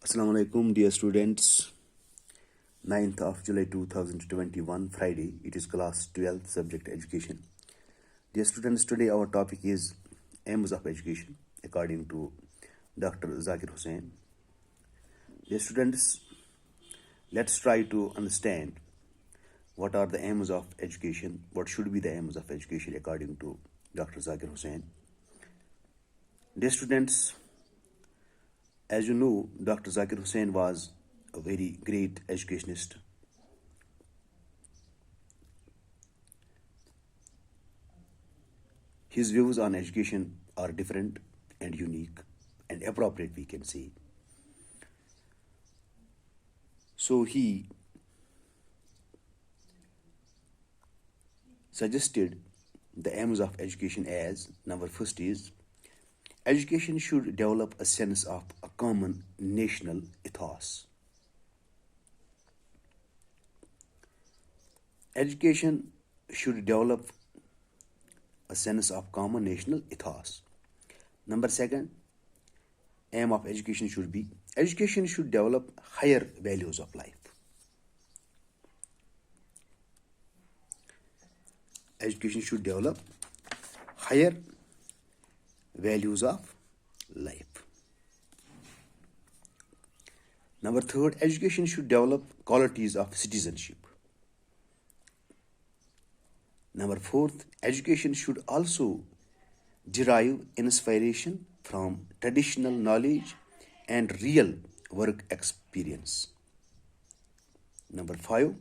Assalamu alaikum, dear students. 9th of July 2021, Friday. It is class 12, subject education. Dear students, today our topic is aims of education according to Dr. Zakir Hossain. Dear students, let's try to understand what are the aims of education, what should be the aims of education according to Dr. Zakir Hossain. Dear students, as you know, Dr. Zakir Hussain was a very great educationist. His views on education are different and unique and appropriate, we can say. So he suggested the aims of education as number first is education should develop a sense of a common national ethos. Education should develop a sense of common national ethos. Number second, aim of education should be education should develop higher values of life. Education should develop higher values of life. Number third, education should develop qualities of citizenship. Number fourth, education should also derive inspiration from traditional knowledge and real work experience. Number five,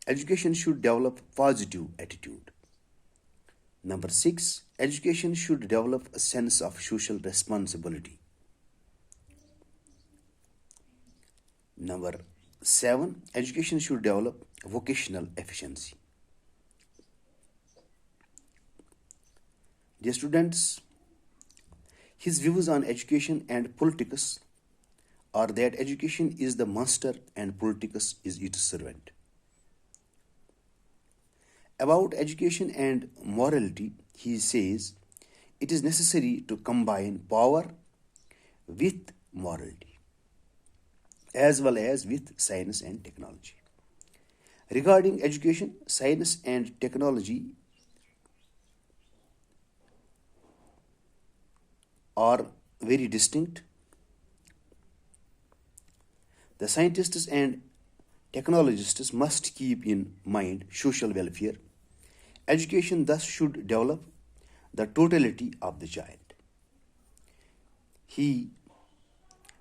education should develop positive attitude. Number six, education should develop a sense of social responsibility. Number seven, education should develop vocational efficiency. Dear students, his views on education and politics are that education is the master and politics is its servant. About education and morality, he says it is necessary to combine power with morality as well as with science and technology. Regarding education, science and technology are very distinct. The scientists and technologists must keep in mind social welfare. Education thus should develop the totality of the child. He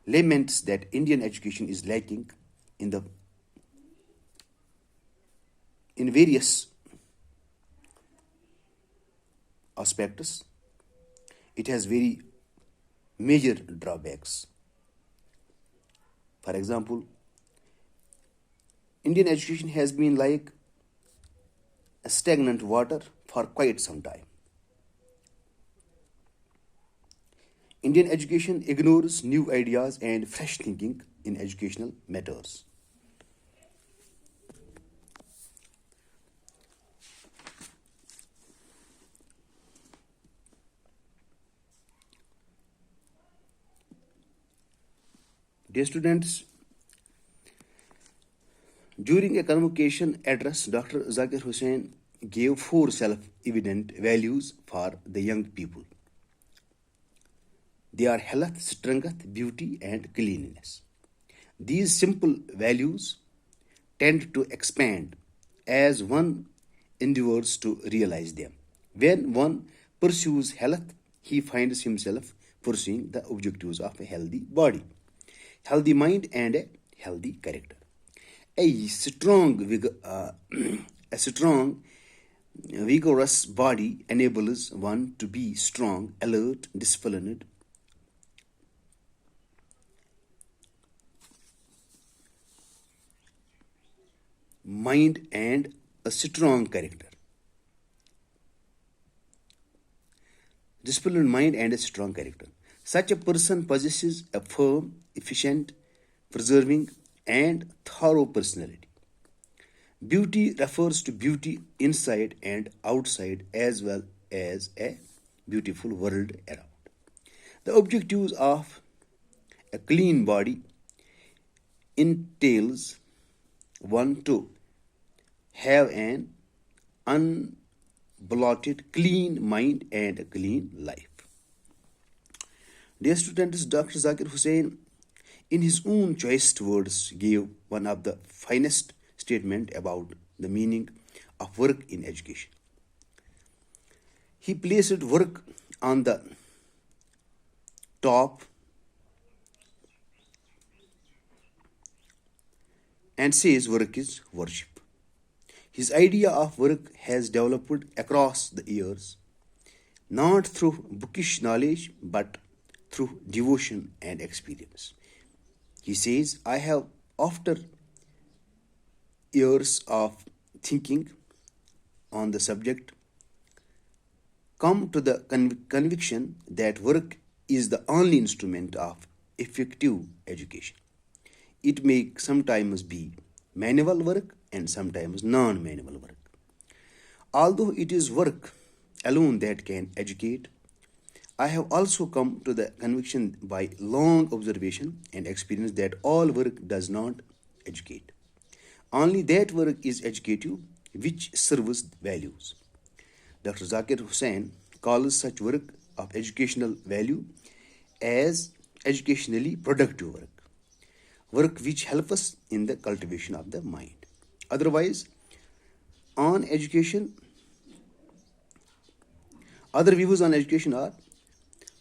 laments that Indian education is lacking in various aspects. It has very major drawbacks. For example, Indian education has been like a stagnant water for quite some time. Indian education ignores new ideas and fresh thinking in educational matters. Dear students, during a convocation address, Dr. Zakir Hussain gave four self-evident values for the young people. They are health, strength, beauty, and cleanliness. These simple values tend to expand as one endeavors to realize them. When one pursues health, he finds himself pursuing the objectives of a healthy body, healthy mind, and a healthy character. A strong, vigorous body enables one to be strong, alert, disciplined, mind, and a strong character. Disciplined mind and a strong character. Such a person possesses a firm, efficient, preserving, and thorough personality. Beauty refers to beauty inside and outside as well as a beautiful world around. The objectives of a clean body entails one to have an unblotted, clean mind and a clean life. Dear students, Dr. Zakir Hossain, in his own choiced words, gave one of the finest statements about the meaning of work in education. He placed work on the top and says work is worship. His idea of work has developed across the years, not through bookish knowledge but through devotion and experience. He says, I have, after years of thinking on the subject, come to the conviction that work is the only instrument of effective education. It may sometimes be manual work and sometimes non manual work. Although it is work alone that can educate, I have also come to the conviction by long observation and experience that all work does not educate. Only that work is educative which serves values. Dr. Zakir Hossain calls such work of educational value as educationally productive work which helps us in the cultivation of the mind. Otherwise, on education, other views on education are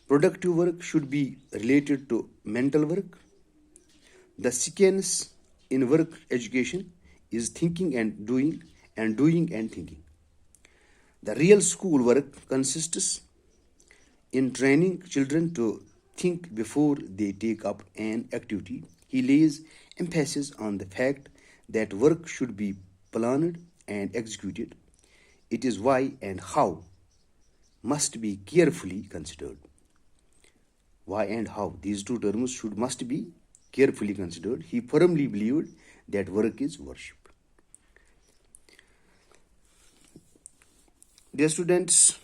productive work should be related to mental work. The sequence in work education is thinking and doing and thinking. The real school work consists in training children to think before they take up an activity. He lays emphasis on the fact that work should be planned and executed. It is why and how must be carefully considered. Why and how, these two terms must be carefully considered. He firmly believed that work is worship. Dear students,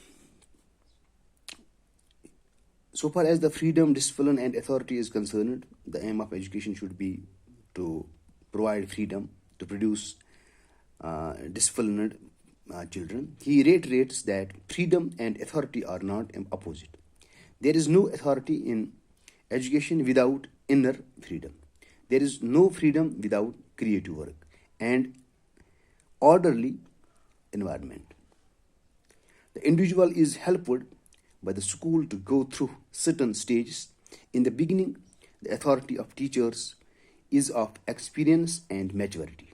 so far as the freedom, discipline, and authority is concerned, the aim of education should be to provide freedom, to produce disciplined children. He reiterates that freedom and authority are not opposite. There is no authority in education without inner freedom. There is no freedom without creative work and orderly environment. The individual is helped by the school to go through certain stages. In the beginning, the authority of teachers is of experience and maturity.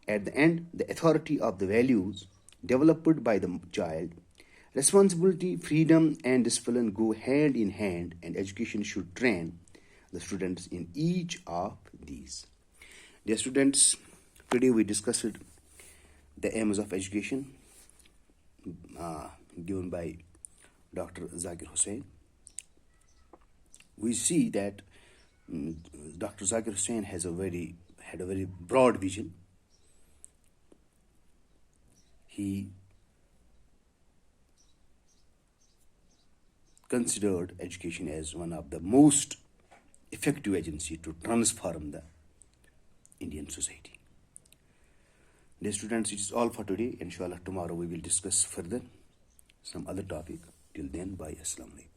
At the end, the authority of the values developed by the child. Responsibility, freedom, and discipline go hand in hand, and education should train the students in each of these. Dear students, today we discussed the aims of education given by Dr. Zakir Hossain. We see that Dr. Zakir Hossain had a very broad vision. He considered education as one of the most effective agency to transform the Indian society. Dear students, it is all for today. Inshallah, tomorrow we will discuss further some other topic. Till then, bye. Assalamu alaikum.